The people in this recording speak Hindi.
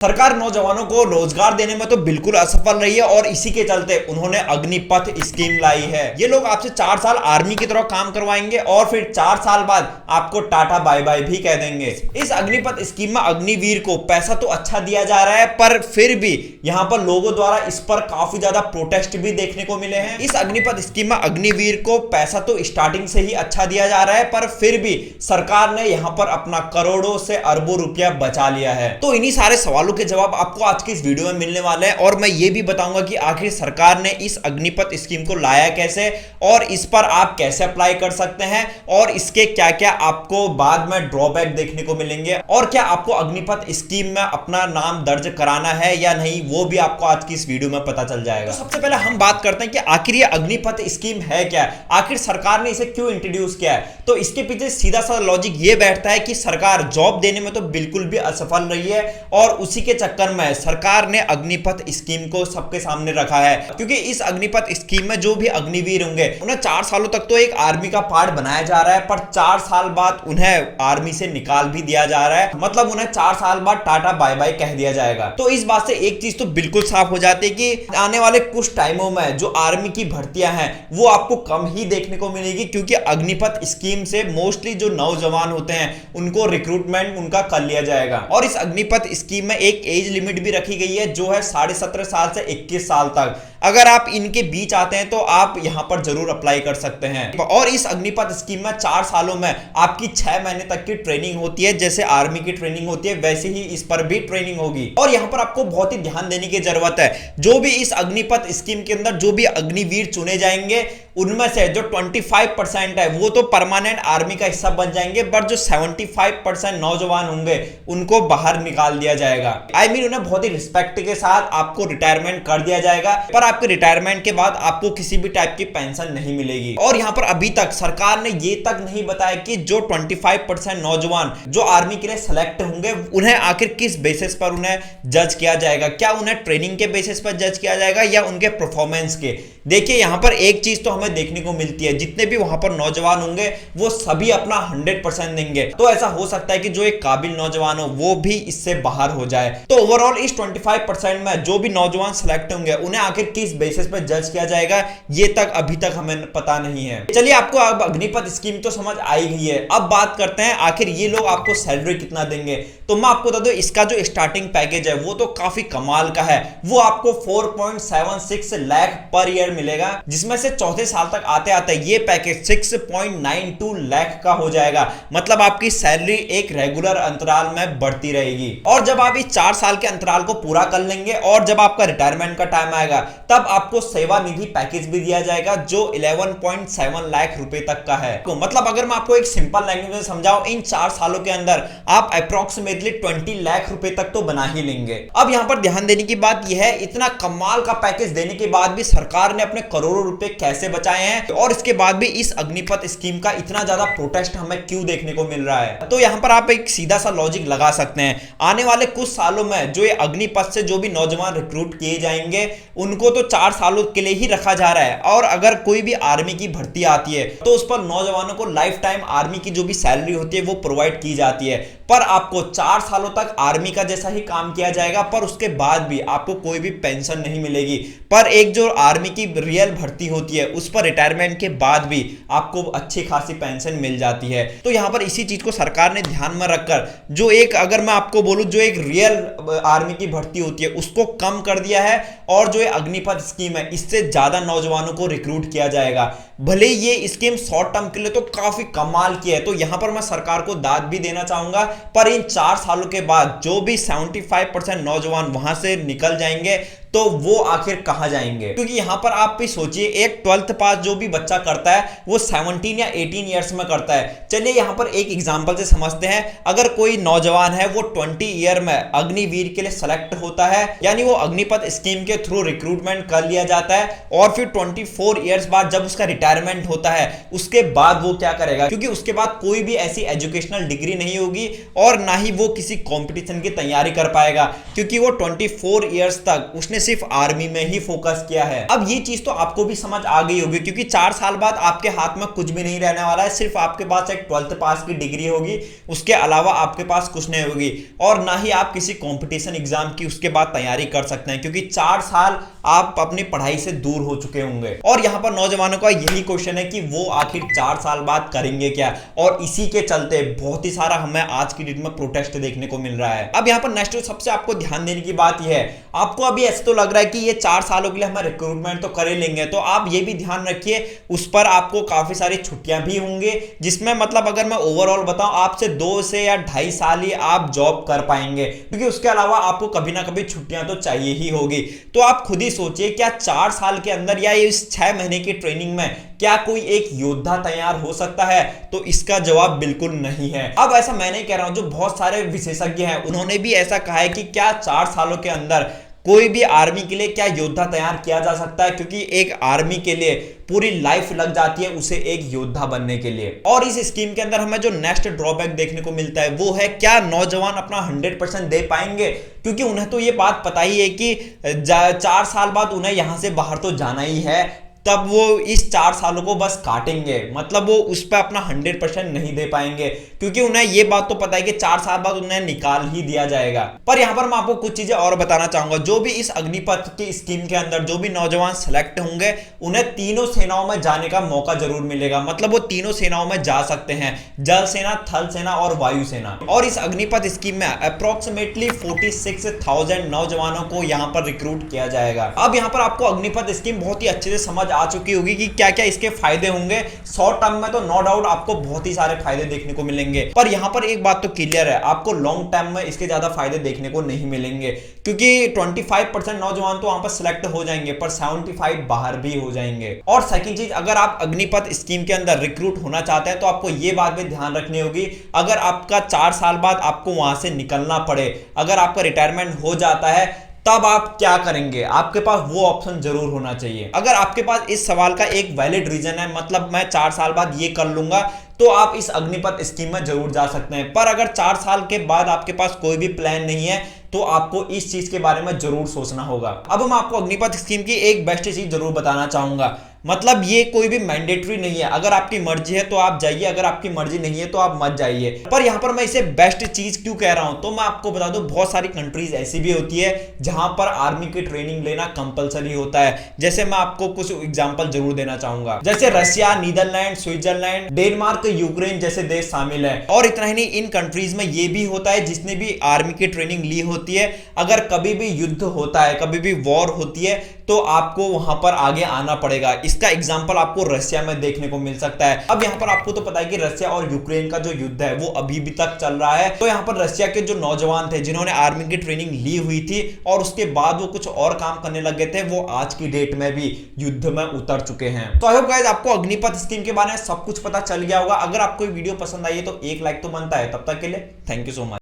सरकार नौजवानों को रोजगार देने में तो बिल्कुल असफल रही है और इसी के चलते उन्होंने अग्निपथ स्कीम लाई है। ये लोग आपसे 4 साल आर्मी की तरह काम करवाएंगे और फिर 4 साल बाद आपको टाटा बाय बाय भी कह देंगे। इस अग्निपथ स्कीम में अग्निवीर को पैसा तो अच्छा दिया जा रहा है, पर फिर भी यहाँ पर लोगों द्वारा इस पर काफी ज्यादा प्रोटेस्ट भी देखने को मिले हैं। इस अग्निपथ स्कीम में अग्निवीर को पैसा तो स्टार्टिंग से ही अच्छा दिया जा रहा है, पर फिर भी सरकार ने यहाँ पर अपना करोड़ों से अरबों रुपया बचा लिया है। तो इन्हीं सारे सवालों के जवाब आपको आज की इस वीडियो में मिलने वाले हैं और मैं ये भी बताऊंगा कि आखिर सरकार ने इस अग्निपथ स्कीम को लाया कैसे और इस पर आप कैसे अप्लाई कर सकते हैं और इसके क्या क्या आपको बाद में ड्रॉबैक देखने को मिलेंगे और क्या आपको अग्निपथ स्कीम में अपना नाम दर्ज कराना है या नहीं, वो भी आपको आज की इस वीडियो में पता चल जाएगा। तो सबसे पहले हम बात करते हैं कि आखिर ये अग्निपथ स्कीम है क्या, आखिर सरकार ने इसे क्यों इंट्रोड्यूस किया है। तो इसके पीछे सीधा सा लॉजिक ये बैठता है कि सरकार जॉब देने में तो बिल्कुल भी असफल रही है और उसी के चक्कर में सरकार ने अग्निपथ स्कीम को सबके सामने रखा है, क्योंकि इस अग्निपथ स्कीम में जो भी अग्निवीर होंगे उन्हें 4 सालों तक तो एक आर्मी का पार्ट बनाया जा रहा है, पर 4 साल बाद उन्हें आर्मी से निकाल भी दिया जा रहा है। मतलब उन्हें 4 साल बाद टाटा बाय बाय कह दिया जाएगा। तो इस बात से एक चीज तो बिल्कुल साफ हो जाती है कि आने वाले कुछ टाइमों में जो आर्मी की भर्तियां हैं वो आपको कम ही देखने को मिलेगी, क्योंकि अग्निपथ स्कीम से मोस्टली जो नौजवान होते हैं उनको रिक्रूटमेंट उनका कर लिया जाएगा। और इस अग्निपथ स्कीम में एक एज लिमिट भी रखी गई है जो है 17.5 साल से 21 साल तक। अगर आप इनके बीच आते हैं तो आप यहां पर जरूर अप्लाई कर सकते हैं। और इस अग्निपथ स्कीम में 4 सालों में आपकी 6 महीने तक की ट्रेनिंग होती है, जैसे आर्मी की ट्रेनिंग होती है वैसे ही इस पर भी ट्रेनिंग होगी। और यहां पर आपको बहुत ही ध्यान देने की जरूरत है, जो भी इस अग्निपथ स्कीम के अंदर जो भी अग्निवीर चुने जाएंगे उनमें से जो 25% है वो तो परमानेंट आर्मी का हिस्सा बन जाएंगे, बट जो 75% नौजवान होंगे उनको बाहर निकाल दिया जाएगा। उन्हें बहुत ही रिस्पेक्ट के साथ आपको रिटायरमेंट कर दिया जाएगा, पर आपके रिटायरमेंट के बाद आपको किसी भी टाइप की पेंशन नहीं मिलेगी। और यहां पर अभी तक सरकार ने ये तक नहीं बताया कि जो 25% नौजवान जो आर्मी के लिए सेलेक्ट होंगे उन्हें आखिर किस बेसिस पर उन्हें जज किया जाएगा। क्या उन्हें ट्रेनिंग के बेसिस पर जज किया जाएगा या उनके परफॉर्मेंस के। देखिए यहां पर एक चीज तो हमें देखने को मिलती है, जितने भी वहां पर नौजवान होंगे वो सभी अपना 100% देंगे। तो ऐसा हो सकता है कि जो एक काबिल नौजवान हो वो भी इससे बाहर हो जाए। तो ओवरऑल इस 25% में जो भी नौजवान सेलेक्ट होंगे उन्हें आखिर किस बेसिस पर जज किया जाएगा ये तक अभी तक हमें पता नहीं है। चलिए आपको अब अग्निपथ स्कीम तो समझ आई गई है, अब बात करते हैं आखिर ये लोग आपको सैलरी कितना देंगे। तो मैं आपको बता दूं इसका जो स्टार्टिंग पैकेज है वो तो काफी कमाल का है। वो आपको 4.76 लाख पर ईयर मिलेगा, जिसमें से चौथे साल तक आते आते ये पैकेज 6.92 लाख का हो जाएगा। मतलब आपकी सैलरी एक रेगुलर अंतराल में बढ़ती रहेगी। और जब आप इस 4 साल के अंतराल को पूरा कर लेंगे और जब आपका रिटायरमेंट का टाइम आएगा तब आपको सेवानिधि पैकेज भी दिया जाएगा जो 11.7 लाख रुपए तक का है। तो मतलब अगर मैं आपको एक सिंपल लैंग्वेज में समझाऊं, इन 4 सालों के अंदर आप अप्रोक्सीमेटली 20 लाख रुपए तक तो बना ही लेंगे। अब यहां पर ध्यान देने की बात यह है, इतना कमाल का पैकेज देने के बाद भी सरकार ने अपने करोड़ों रुपए कैसे बचाए हैं और इसके बाद भी इस अग्निपथ स्कीम का इतना ज्यादा प्रोटेस्ट हमें क्यों देखने को मिल रहा है। तो यहां पर आप एक सीधा सा लॉजिक लगा सकते हैं, आने वाले कुछ सालों में जो ये अग्निपथ से जो भी नौजवान रिक्रूट किए जाएंगे उनको तो 4 सालों के लिए ही रखा जा रहा है। और अगर कोई भी आर्मी की भर्ती आती है तो उस पर नौजवानों को लाइफ टाइम आर्मी की जो भी सैलरी होती है वो प्रोवाइड की जाती है, पर आपको 4 सालों तक आर्मी का जैसा ही काम किया जाएगा, पर उसके बाद भी आपको कोई भी पेंशन नहीं मिलेगी। पर एक जो आर्मी की रियल भर्ती होती है उस पर रिटायरमेंट के बाद भी आपको अच्छी खासी पेंशन मिल जाती है। तो यहां पर इसी चीज को सरकार ने ध्यान में रखकर जो एक, अगर मैं आपको बोलूं, जो एक रियल आर्मी की भर्ती होती है उसको कम कर दिया है और जो अग्निपथ स्कीम है इससे ज्यादा नौजवानों को रिक्रूट किया जाएगा। भले ये स्कीम शॉर्ट टर्म के लिए तो काफी कमाल की है, तो यहां पर मैं सरकार को दाद भी देना चाहूंगा, पर इन 4 सालों के बाद जो भी 75% नौजवान वहां से निकल जाएंगे तो वो आखिर कहां जाएंगे। क्योंकि यहां पर आप भी सोचिए, एक 12th पास जो भी बच्चा करता है वो 17 या 18 ईयर्स में करता है। चलिए यहां पर एक एग्जांपल से समझते हैं, अगर कोई नौजवान है वो 20 ईयर में अग्निवीर के लिए सेलेक्ट होता है, यानी वो अग्निपथ स्कीम के थ्रू रिक्रूटमेंट कर लिया जाता है और फिर 24 ईयर्स बाद जब उसका रिटायरमेंट होता है उसके बाद वो क्या करेगा, क्योंकि उसके बाद कोई भी ऐसी एजुकेशनल डिग्री नहीं होगी और ना ही वो किसी कॉम्पिटिशन की तैयारी कर पाएगा, क्योंकि वो 24 ईयर्स तक उसने उन्होंने सिर्फ आर्मी में ही फोकस किया है। अब ये चीज तो आपको भी समझ आ गई होगी, क्योंकि 4 साल बाद आपके हाथ में कुछ भी नहीं रहने वाला है, सिर्फ आपके पास एक 12th पास की डिग्री होगी, उसके अलावा आपके पास कुछ नहीं होगी, और ना ही आप किसी कंपटीशन एग्जाम की उसके बाद तैयारी कर सकते हैं, क्योंकि 4 साल आप अपनी पढ़ाई से दूर हो चुके होंगे। और यहां पर नौजवानों का यही क्वेश्चन है कि वो आखिर 4 साल बाद करेंगे क्या, और इसी के चलते बहुत ही सारा हमें आज की डेट में प्रोटेस्ट देखने को मिल रहा है। अब यहां पर नेक्स्ट सबसे आपको ध्यान देने की बात यह है, आपको अभी ऐसे तो लग रहा है कि ये 4 सालों के लिए हमें रिक्रूटमेंट तो कर ही लेंगे, तो आप ये भी ध्यान रखिए उस पर आपको काफी सारी छुट्टियां भी होंगे, जिसमें मतलब अगर मैं ओवरऑल बताऊं आपसे 2 से या 2.5 साल ही आप जॉब कर पाएंगे, क्योंकि उसके अलावा आपको कभी ना कभी छुट्टियां तो चाहिए ही होगी। तो आप खुद ही सोचिए, क्या 4 साल के अंदर या इस 6 महीने की ट्रेनिंग में क्या कोई एक योद्धा तैयार हो सकता है? तो इसका जवाब बिल्कुल नहीं है। अब ऐसा मैं नहीं कह रहा हूं, जो बहुत सारे विशेषज्ञ हैं उन्होंने भी ऐसा कहा है कि क्या 4 सालों के अंदर कोई भी आर्मी के लिए क्या योद्धा तैयार किया जा सकता है, क्योंकि एक आर्मी के लिए पूरी लाइफ लग जाती है उसे एक योद्धा बनने के लिए। और इस स्कीम के अंदर हमें जो नेक्स्ट ड्रॉबैक देखने को मिलता है वो है, क्या नौजवान अपना 100% दे पाएंगे, क्योंकि उन्हें तो ये बात पता ही है कि 4 साल बाद उन्हें यहां से बाहर तो जाना ही है, तब वो इस 4 सालों को बस काटेंगे, मतलब वो उस पर अपना 100% नहीं दे पाएंगे, क्योंकि उन्हें ये बात तो पता है कि 4 साल बाद उन्हें निकाल ही दिया जाएगा। पर यहां पर मैं आपको कुछ चीजें और बताना चाहूंगा, जो भी इस अग्निपथ की स्कीम के अंदर जो भी नौजवान सेलेक्ट होंगे उन्हें तीनों सेनाओं में जाने का मौका जरूर मिलेगा, मतलब वो तीनों सेनाओं में जा सकते हैं, जल सेना, थल सेना और वायु सेना। और इस अग्निपथ स्कीम में अप्रोक्सीमेटली 46,000 नौजवानों को यहां पर रिक्रूट किया जाएगा। अब यहां पर आपको अग्निपथ स्कीम बहुत ही अच्छे से समझ आ चुकी होगी कि क्या क्या इसके फायदे होंगे। शॉर्ट टर्म में तो नो डाउट आपको बहुत ही सारे फायदे देखने को मिलेंगे, पर यहां पर एक बात तो क्लियर है, आपको लॉन्ग टर्म में इसके ज्यादा फायदे देखने को नहीं मिलेंगे, क्योंकि 25% नौजवान तो वहां पर सिलेक्ट हो जाएंगे, पर 75 बाहर भी हो जाएंगे। और सेकंड चीज, अगर आप अग्निपथ स्कीम के अंदर रिक्रूट होना चाहते हैं तो आपको यह बात भी ध्यान रखनी होगी, अगर आपका 4 साल बाद आपको वहां से निकलना पड़े, अगर आपका रिटायरमेंट हो जाता है, तब आप क्या करेंगे, आपके पास वो ऑप्शन जरूर होना चाहिए। अगर आपके पास इस सवाल का एक वैलिड रीजन है, मतलब मैं 4 साल बाद ये कर लूंगा, तो आप इस अग्निपथ स्कीम में जरूर जा सकते हैं। पर अगर 4 साल के बाद आपके पास कोई भी प्लान नहीं है, तो आपको इस चीज के बारे में जरूर सोचना होगा। अब मैं आपको अग्निपथ स्कीम की एक बेस्ट चीज जरूर बताना चाहूंगा, मतलब ये कोई भी मैंडेटरी नहीं है, अगर आपकी मर्जी है तो आप जाइए, अगर आपकी मर्जी नहीं है तो आप मत जाइए। पर यहां पर मैं इसे बेस्ट चीज क्यों कह रहा हूं, तो मैं आपको बता दूं, बहुत सारी कंट्रीज ऐसी भी होती है जहां पर आर्मी की ट्रेनिंग लेना कंपलसरी होता है। जैसे मैं आपको कुछ एग्जांपल जरूर देना चाहूंगा, जैसे Russia, Netherlands, Switzerland, Denmark, Ukraine जैसे देश शामिल है। और इतना ही नहीं, इन कंट्रीज में यह भी होता है, जिसने भी आर्मी की ट्रेनिंग ली होती है, अगर कभी भी युद्ध होता है, कभी भी वॉर होती है, तो आपको वहां पर आगे आना पड़ेगा। इसका एग्जांपल आपको रशिया में देखने को मिल सकता है। अब यहां पर आपको तो पता है कि रशिया और यूक्रेन का जो युद्ध है वो अभी भी तक चल रहा है। तो यहां पर रशिया के जो नौजवान थे जिन्होंने आर्मी की ट्रेनिंग ली हुई थी और उसके बाद वो कुछ और काम करने लग गए थे, वो आज की डेट में भी युद्ध में उतर चुके हैं। तो आई होप गाइस आपको अग्निपथ स्कीम के बारे में सब कुछ पता चल गया होगा। अगर आपको वीडियो पसंद आई है तो एक लाइक तो बनता है। तब तक के लिए थैंक यू सो मच।